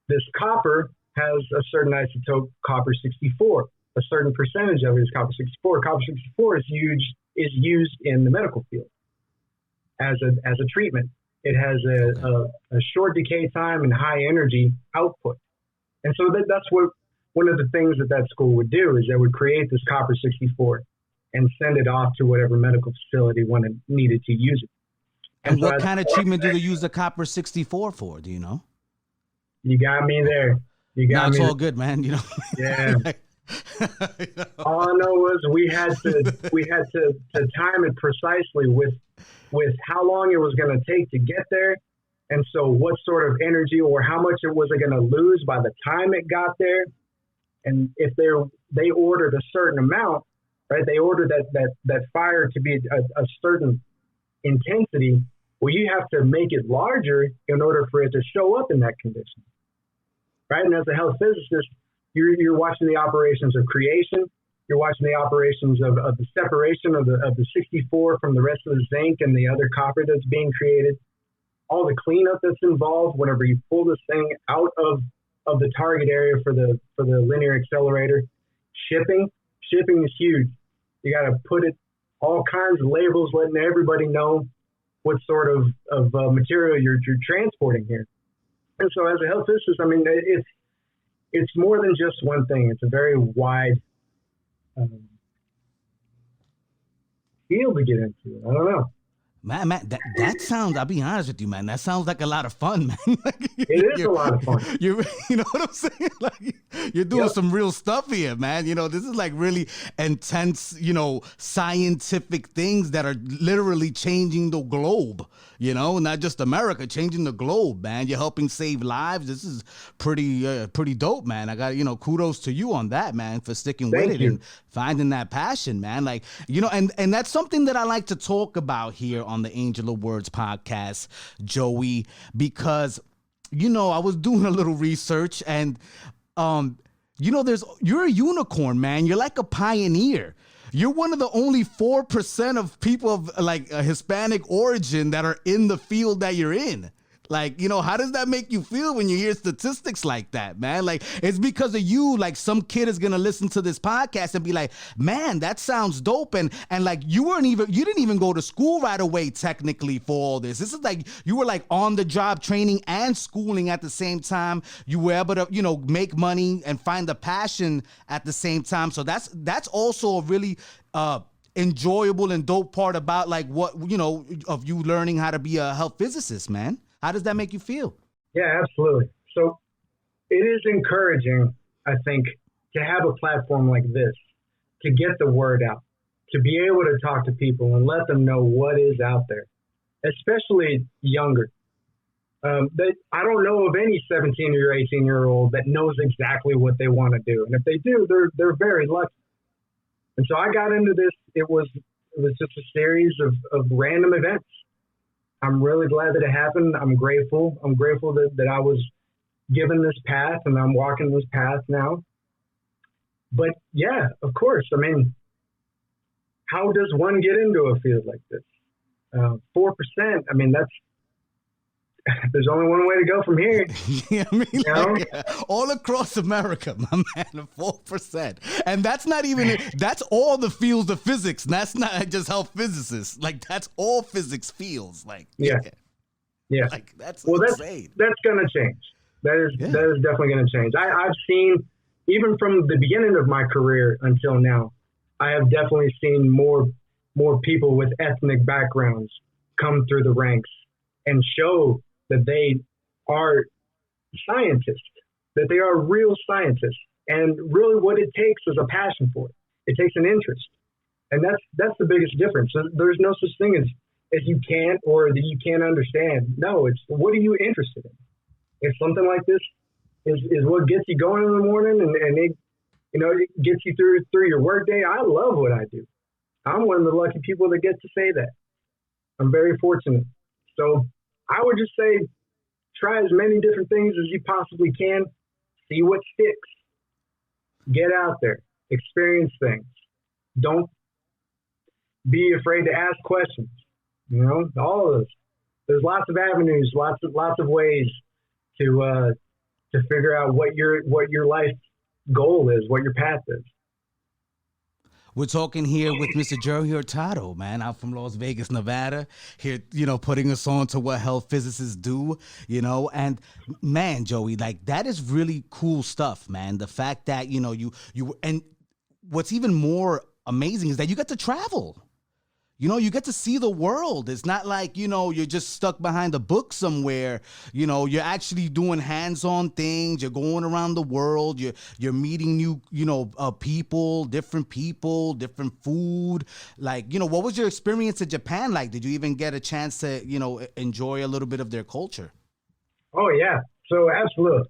This copper has a certain isotope, copper 64. A certain percentage of it is copper 64. Copper 64 is used in the medical field as a treatment. It has a short decay time and high energy output. And so that's what one of the things that school would do is they would create this copper 64 and send it off to whatever medical facility needed to use it. And what kind of treatment do they use the copper 64 for? Do you know? You got me there. It's all good, man. You know. Yeah. All I know was we had to time it precisely with how long it was going to take to get there, and so what sort of energy or how much it was going to lose by the time it got there, and if they ordered a certain amount, right? They ordered that fire to be a certain intensity. Well, you have to make it larger in order for it to show up in that condition, right? And as a health physicist, you're watching the operations of creation. You're watching the operations of the separation of the 64 from the rest of the zinc and the other copper that's being created. All the cleanup that's involved whenever you pull this thing out of the target area for the linear accelerator. Shipping is huge. You got to put it all kinds of labels, letting everybody know what sort of material you're transporting here. And so as a health physicist, I mean, it's more than just one thing. It's a very wide field to get into. I don't know. Man, that sounds, I'll be honest with you, man, that sounds like a lot of fun, man. It is a lot of fun. You know what I'm saying? Like, you're doing some real stuff here, man. You know, this is like really intense, scientific things that are literally changing the globe, not just America, changing the globe, man. You're helping save lives. This is pretty dope, man. I got, kudos to you on that, man, for sticking with it and finding that passion, man. Like, and that's something that I like to talk about here on the Angel of Words podcast, Joey, because, I was doing a little research and, you're a unicorn, man. You're like a pioneer. You're one of the only 4% of people of like a Hispanic origin that are in the field that you're in. Like, how does that make you feel when you hear statistics like that, man? Like, it's because of you, like some kid is going to listen to this podcast and be like, man, that sounds dope. And like, you didn't even go to school right away, technically, for all this. This is like, you were like on the job training and schooling at the same time. You were able to, make money and find the passion at the same time. So that's also a really, enjoyable and dope part about like what, of you learning how to be a health physicist, man. How does that make you feel? Yeah, absolutely. So it is encouraging, I think, to have a platform like this, to get the word out, to be able to talk to people and let them know what is out there, especially younger. I don't know of any 17 or 18-year-old that knows exactly what they want to do. And if they do, they're very lucky. And so I got into this. It was just a series of random events. I'm really glad that it happened. I'm grateful. I'm grateful that I was given this path and I'm walking this path now. But yeah, of course. I mean, how does one get into a field like this? 4%. I mean, there's only one way to go from here. Yeah, I mean, all across America, my man, 4%. And that's not even, that's all the fields of physics. That's not just health physicists. Like, that's all physics fields. Like, yeah. Like, that's insane. That's going to change. That is definitely going to change. I've seen, even from the beginning of my career until now, I have definitely seen more people with ethnic backgrounds come through the ranks and show that they are scientists, that they are real scientists. And really what it takes is a passion for it. It takes an interest. And that's the biggest difference. There's no such thing as you can't or that you can't understand. No, it's what are you interested in? If something like this is what gets you going in the morning and it, it gets you through your workday, I love what I do. I'm one of the lucky people that get to say that. I'm very fortunate. So I would just say try as many different things as you possibly can. See what sticks. Get out there. Experience things. Don't be afraid to ask questions. All of those. There's lots of avenues, lots of ways to figure out what your life goal is, what your path is. We're talking here with Mr. Joey Hurtado, man, out from Las Vegas, Nevada, here, putting us on to what health physicists do, and man, Joey, like that is really cool stuff, man. The fact that, you and what's even more amazing is that you get to travel. You get to see the world. It's not like, you're just stuck behind a book somewhere. You're actually doing hands-on things. You're going around the world. You're meeting new, people, different food. Like, what was your experience in Japan like? Did you even get a chance to, enjoy a little bit of their culture? Oh, yeah. So absolutely.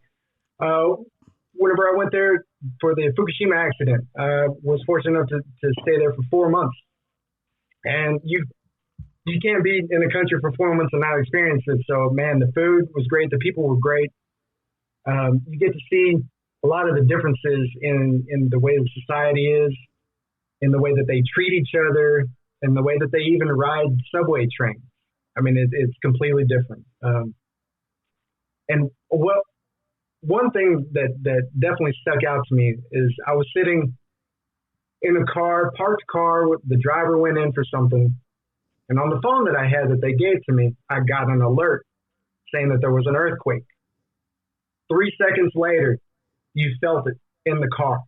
Whenever I went there for the Fukushima accident, was fortunate enough to stay there for 4 months. And you can't be in a country for 4 months and not experience it. So, man, the food was great. The people were great. You get to see a lot of the differences in the way the society is, in the way that they treat each other, and the way that they even ride subway trains. I mean, it's completely different. And one thing that definitely stuck out to me is I was sitting in a parked car, the driver went in for something. And on the phone that I had that they gave to me, I got an alert saying that there was an earthquake. 3 seconds later, you felt it in the car.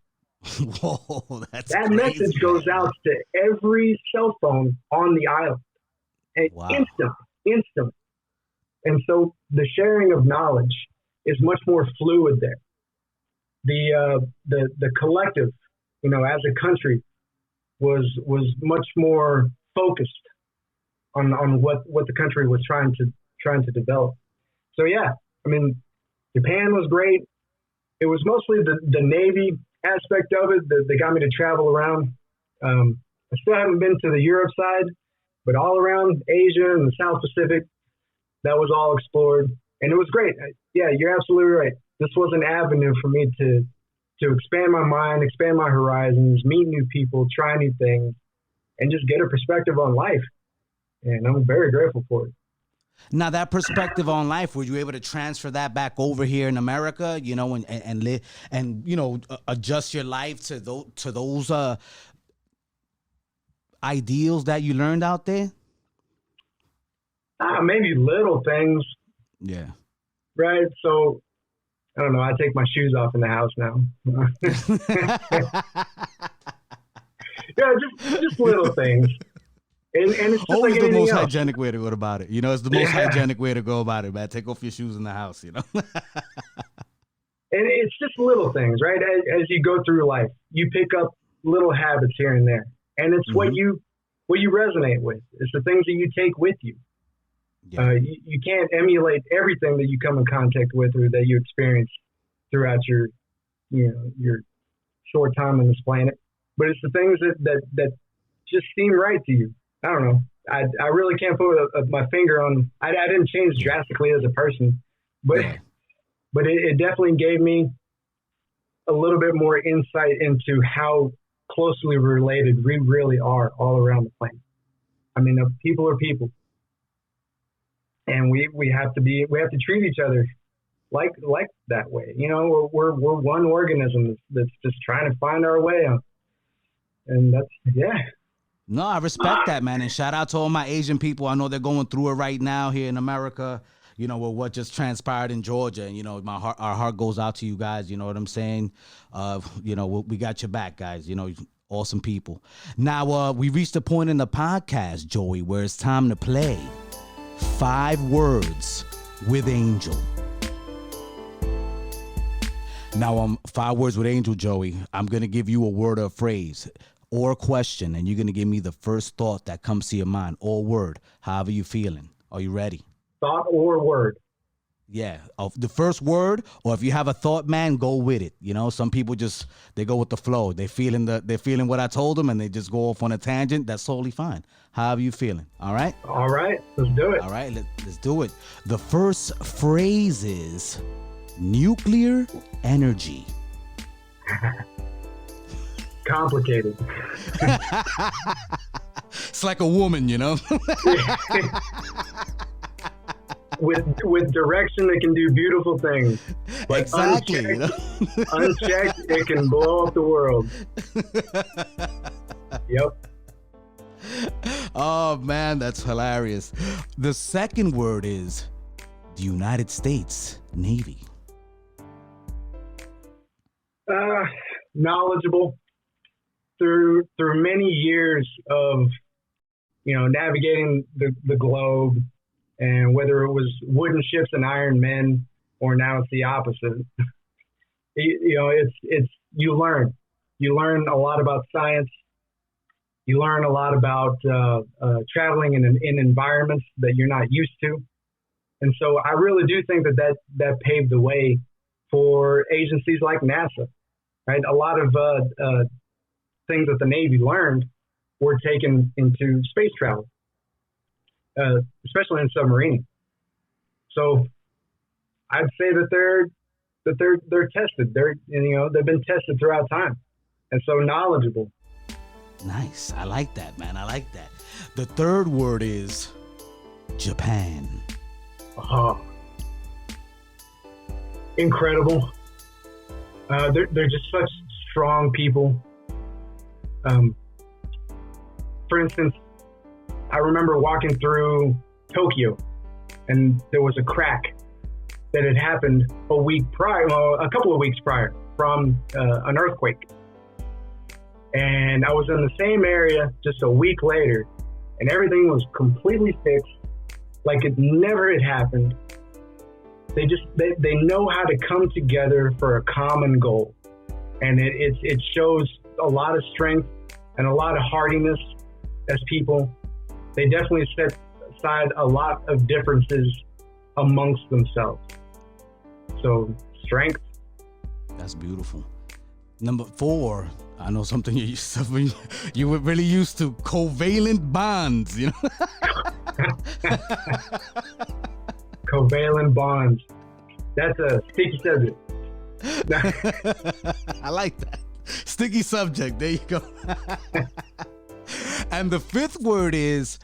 Whoa, that's that crazy, message goes out to every cell phone on the island. And wow. Instantly. And so the sharing of knowledge is much more fluid there. The collective, as a country, was much more focused on what the country was trying to develop. So yeah, I mean, Japan was great. It was mostly the Navy aspect of it that got me to travel around. I still haven't been to the Europe side, but all around Asia and the South Pacific, that was all explored, and it was great. Yeah, you're absolutely right. This was an avenue for me to expand my mind, expand my horizons, meet new people, try new things, and just get a perspective on life. And I'm very grateful for it. Now, that perspective on life, were you able to transfer that back over here in America, and live and, adjust your life to those ideals that you learned out there? Maybe little things. Yeah. Right. So, I don't know. I take my shoes off in the house now. Yeah, just little things. And it's just always like the most else. hygienic way to go about it. It's the most hygienic way to go about it, man. Take off your shoes in the house, And it's just little things, right? As you go through life, you pick up little habits here and there. And it's what you resonate with. It's the things that you take with you. Yeah. You can't emulate everything that you come in contact with or that you experience throughout your short time on this planet. But it's the things that just seem right to you. I don't know. I really can't put my finger on. I didn't change drastically as a person, but it definitely gave me a little bit more insight into how closely related we really are all around the planet. I mean, people are people. And we have to treat each other like that way. We're one organism that's just trying to find our way out. And that's, yeah. No, I respect that, man. And shout out to all my Asian people. I know they're going through it right now here in America, with what just transpired in Georgia. And, our heart goes out to you guys. You know what I'm saying? We got your back, guys. Awesome people. Now, we reached a point in the podcast, Joey, where it's time to play 5 words with Angel. Now, 5 words with Angel, Joey. I'm going to give you a word or a phrase or a question, and you're going to give me the first thought that comes to your mind, or word, however you feeling. Are you ready? Thought or word? Yeah, the first word, or if you have a thought, man, go with it. You know, some people just, they go with the flow. They're feeling what I told them, and they just go off on a tangent. That's totally fine. However you feeling, all right? All right, let's do it. All right, let's do it. The first phrase is nuclear energy. Complicated. It's like a woman, you know? With direction, it can do beautiful things. But exactly. Unchecked, it can blow up the world. Yep. Oh, man, that's hilarious. The second word is the United States Navy. Knowledgeable. Through many years of, navigating the globe, and whether it was wooden ships and iron men, or now it's the opposite, it's you learn a lot about science. You learn a lot about traveling in environments that you're not used to. And so I really do think that paved the way for agencies like NASA, right? A lot of things that the Navy learned were taken into space travel, especially in submarining. So I'd say that they're tested. They've been tested throughout time, and so knowledgeable. Nice. I like that, man. I like that. The third word is Japan. Incredible. They're just such strong people. For instance, I remember walking through Tokyo, and there was a crack that had happened a couple of weeks prior from an earthquake. And I was in the same area just a week later, and everything was completely fixed, like it never had happened. They know how to come together for a common goal, and it shows a lot of strength and a lot of hardiness as people. They definitely set aside a lot of differences amongst themselves. So strength. That's beautiful. Number 4, I know something you were really used to, covalent bonds, you know? Covalent bonds. That's a sticky subject. I like that. Sticky subject. There you go. And the 5th word is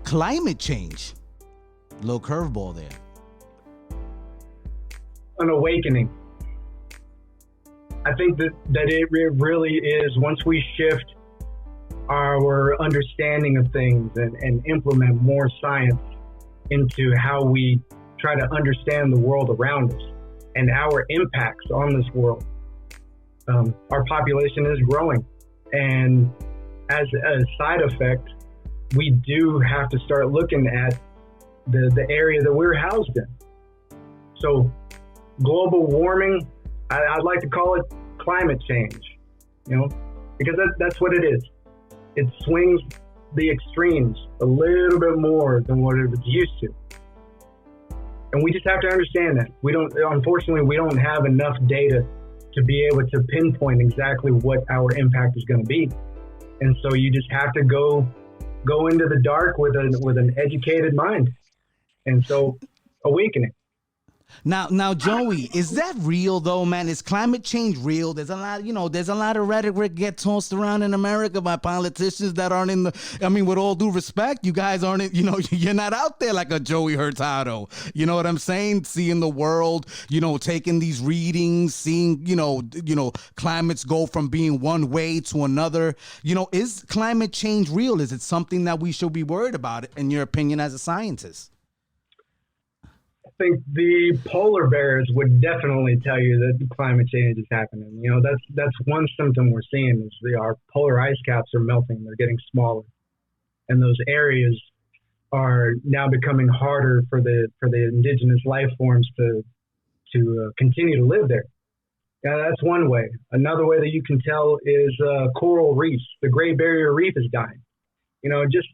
climate change. Little curveball there. An awakening. I think that it really is, once we shift our understanding of things and implement more science into how we try to understand the world around us and our impacts on this world. Our population is growing, and as a side effect, we do have to start looking at the area that we're housed in. So global warming, I'd like to call it climate change, because that's what it is. It swings the extremes a little bit more than what it was used to. And we just have to understand that. Unfortunately, we don't have enough data to be able to pinpoint exactly what our impact is going to be. And so you just have to go into the dark with an educated mind. And so awakening. Now, Joey, is that real though, man? Is climate change real? There's a lot of rhetoric get tossed around in America by politicians that aren't with all due respect, you guys aren't, you're not out there like a Joey Hurtado. You know what I'm saying? Seeing the world, taking these readings, seeing, climates go from being one way to another. Is climate change real? Is it something that we should be worried about, in your opinion, as a scientist? I think the polar bears would definitely tell you that climate change is happening. That's one symptom we're seeing is our polar ice caps are melting. They're getting smaller. And those areas are now becoming harder for the indigenous life forms to continue to live there. Now, that's one way. Another way that you can tell is coral reefs. The Great Barrier Reef is dying. Just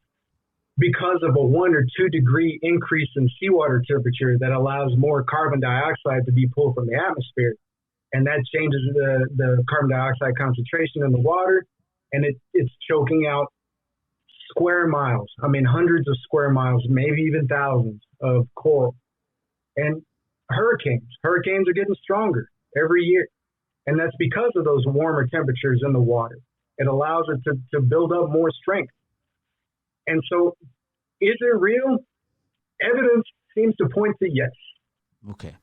because of a 1 or 2 degree increase in seawater temperature that allows more carbon dioxide to be pulled from the atmosphere. And that changes the carbon dioxide concentration in the water, and it's choking out square miles. I mean, hundreds of square miles, maybe even thousands of coral. And hurricanes are getting stronger every year. And that's because of those warmer temperatures in the water. It allows it to build up more strength. And so, is it real? Evidence seems to point to yes. Okay.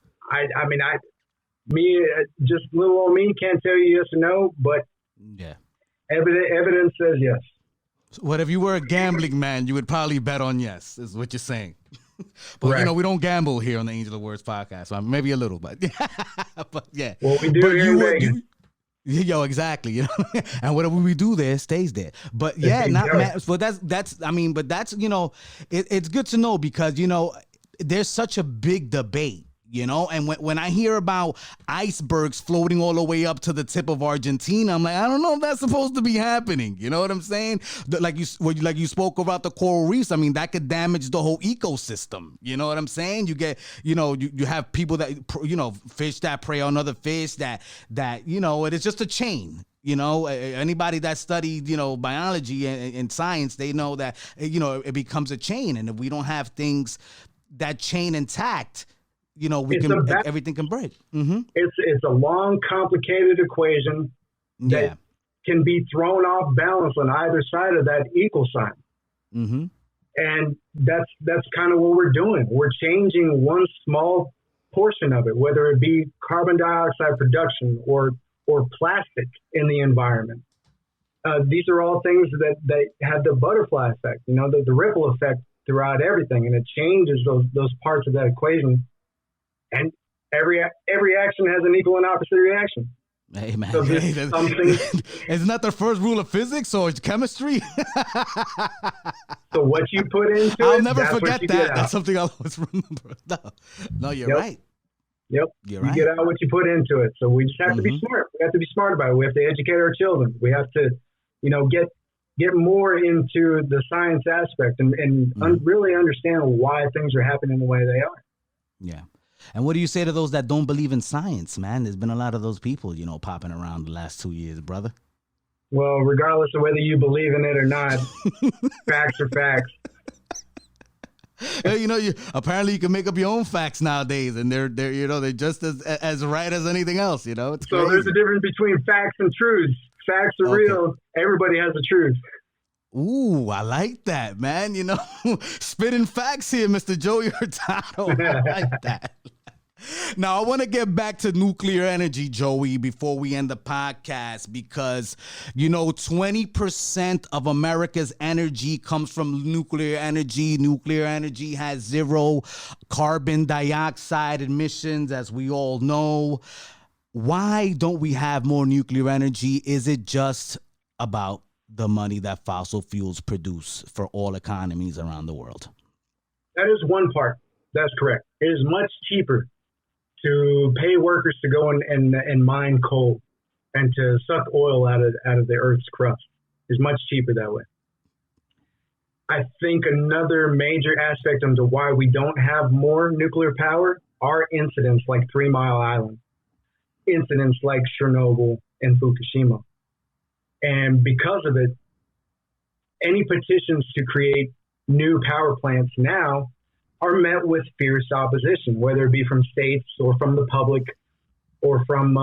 Just little old me can't tell you yes or no, but yeah, evidence says yes. So what if you were a gambling man? You would probably bet on yes, is what you're saying. But right. We don't gamble here on the Angel of Words podcast. So maybe a little, but yeah. Well, we do here in Vegas. Exactly. And whatever we do there stays there. But yeah, but that's it's good to know because there's such a big debate. And when I hear about icebergs floating all the way up to the tip of Argentina, I'm like, I don't know if that's supposed to be happening. You know what I'm saying? Like you spoke about the coral reefs. I mean, that could damage the whole ecosystem. You know what I'm saying? You get, you have people that, fish that prey on other fish that it is just a chain. Anybody that studied, biology and science, they know that, it becomes a chain. And if we don't have things, that chain intact, everything can break. Mm-hmm. It's a long, complicated equation that can be thrown off balance on either side of that equal sign. Mm-hmm. And that's kind of what we're doing. We're changing one small portion of it, whether it be carbon dioxide production or plastic in the environment. These are all things that have the butterfly effect, the ripple effect throughout everything, and it changes those parts of that equation. And every action has an equal and opposite reaction. Hey, man. So isn't that the first rule of physics or chemistry? So what you put into I'll never forget that. That's something I'll always remember. No, you're right. Yep. You get out what you put into it. So we just have to be smart. We have to be smart about it. We have to educate our children. We have to, get more into the science aspect and really understand why things are happening the way they are. Yeah. And what do you say to those that don't believe in science, man? There's been a lot of those people, popping around the last 2 years, brother. Well, regardless of whether you believe in it or not, facts are facts. Apparently you can make up your own facts nowadays, and they're just as right as anything else. It's so crazy. There's a difference between facts and truths. Facts are real. Everybody has the truth. Ooh, I like that, man. Spitting facts here, Mr. Joey Hurtado. I like that. Now, I want to get back to nuclear energy, Joey, before we end the podcast, because, 20% of America's energy comes from nuclear energy. Nuclear energy has 0 carbon dioxide emissions, as we all know. Why don't we have more nuclear energy? Is it just about the money that fossil fuels produce for all economies around the world? That is one part. That's correct. It is much cheaper to pay workers to go and mine coal and to suck oil out of the Earth's crust. It's much cheaper that way. I think another major aspect into why we don't have more nuclear power are incidents like 3 Mile Island, incidents like Chernobyl and Fukushima. And because of it, any petitions to create new power plants now are met with fierce opposition, whether it be from states or from the public or from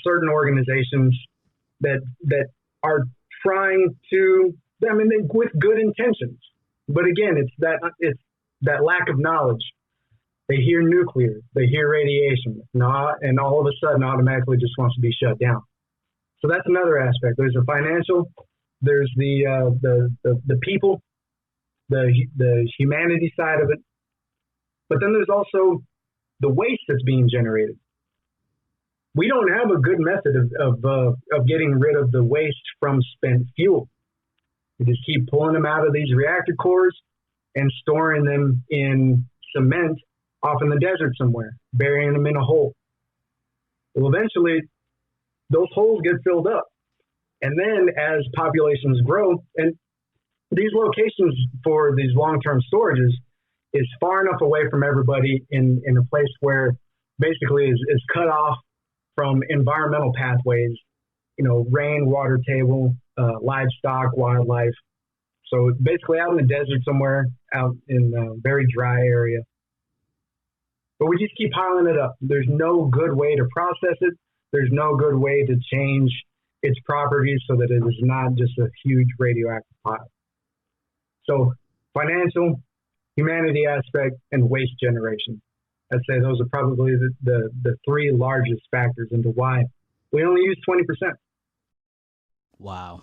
certain organizations that are trying to, with good intentions. But again, it's that lack of knowledge. They hear nuclear, they hear radiation, and all of a sudden automatically just wants to be shut down. So that's another aspect. There's the financial, there's the people, the humanity side of it. But then there's also the waste that's being generated. We don't have a good method of getting rid of the waste from spent fuel. We just keep pulling them out of these reactor cores, and storing them in cement off in the desert somewhere, burying them in a hole. Well, eventually, those holes get filled up. And then as populations grow, and these locations for these long-term storages is far enough away from everybody in a place where basically is cut off from environmental pathways, rain, water table, livestock, wildlife. So basically out in the desert somewhere, out in a very dry area. But we just keep piling it up. There's no good way to process it. There's no good way to change its properties so that it is not just a huge radioactive pile. So financial, humanity aspect, and waste generation. I'd say those are probably the three largest factors into why we only use 20%. Wow.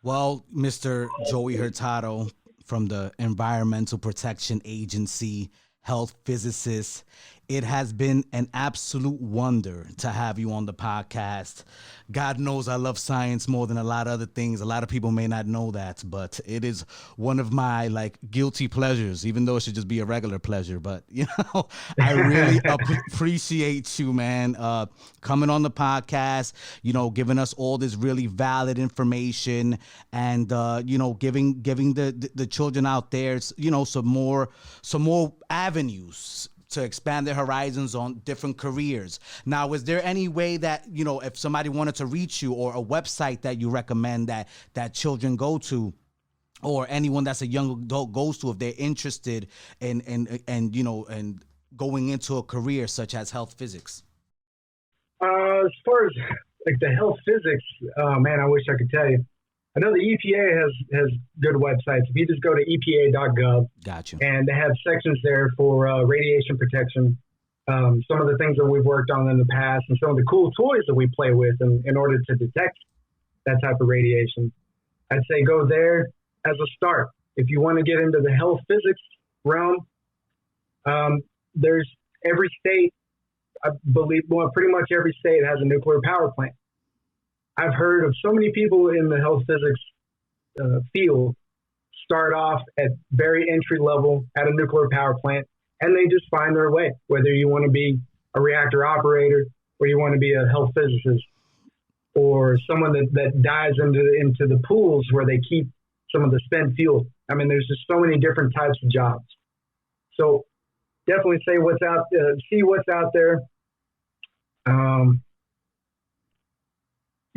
Well, Mr. Joey Hurtado from the Environmental Protection Agency, health physicist, it has been an absolute wonder to have you on the podcast. God knows I love science more than a lot of other things. A lot of people may not know that, but it is one of my guilty pleasures, even though it should just be a regular pleasure. But, I really appreciate you, man, coming on the podcast, giving us all this really valid information and, giving the children out there, some more avenues to expand their horizons on different careers. Now, is there any way that, if somebody wanted to reach you, or a website that you recommend that children go to, or anyone that's a young adult goes to, if they're interested in going into a career such as health physics? As far as the health physics, man, I wish I could tell you. I know the EPA has good websites. If you just go to EPA.gov, gotcha, and they have sections there for radiation protection. Some of the things that we've worked on in the past, and some of the cool toys that we play with in order to detect that type of radiation. I'd say go there as a start. If you want to get into the health physics realm, there's every state, I believe, pretty much every state has a nuclear power plant. I've heard of so many people in the health physics field start off at very entry level at a nuclear power plant, and they just find their way, whether you want to be a reactor operator or you want to be a health physicist or someone that dives into the pools where they keep some of the spent fuel. I mean, there's just so many different types of jobs. So definitely see what's out there.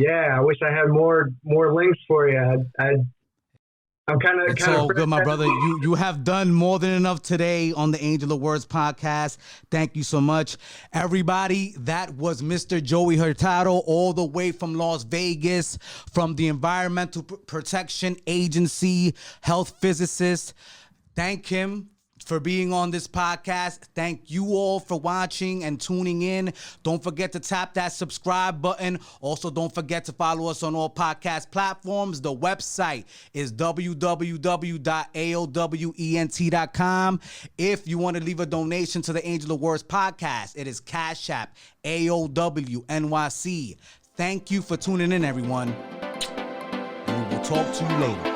Yeah, I wish I had more links for you. I'm kind of so good, my brother. You have done more than enough today on the Angel of Words podcast. Thank you so much, everybody. That was Mr. Joey Hurtado, all the way from Las Vegas, from the Environmental Protection Agency, health physicist. Thank him for being on this podcast. Thank you all for watching and tuning in. Don't forget to tap that subscribe button. Also, don't forget to follow us on all podcast platforms. The website is www.aowent.com. If you want to leave a donation to the Angel of Words podcast, it is Cash App AOWNYC. Thank you for tuning in, everyone. And we will talk to you later.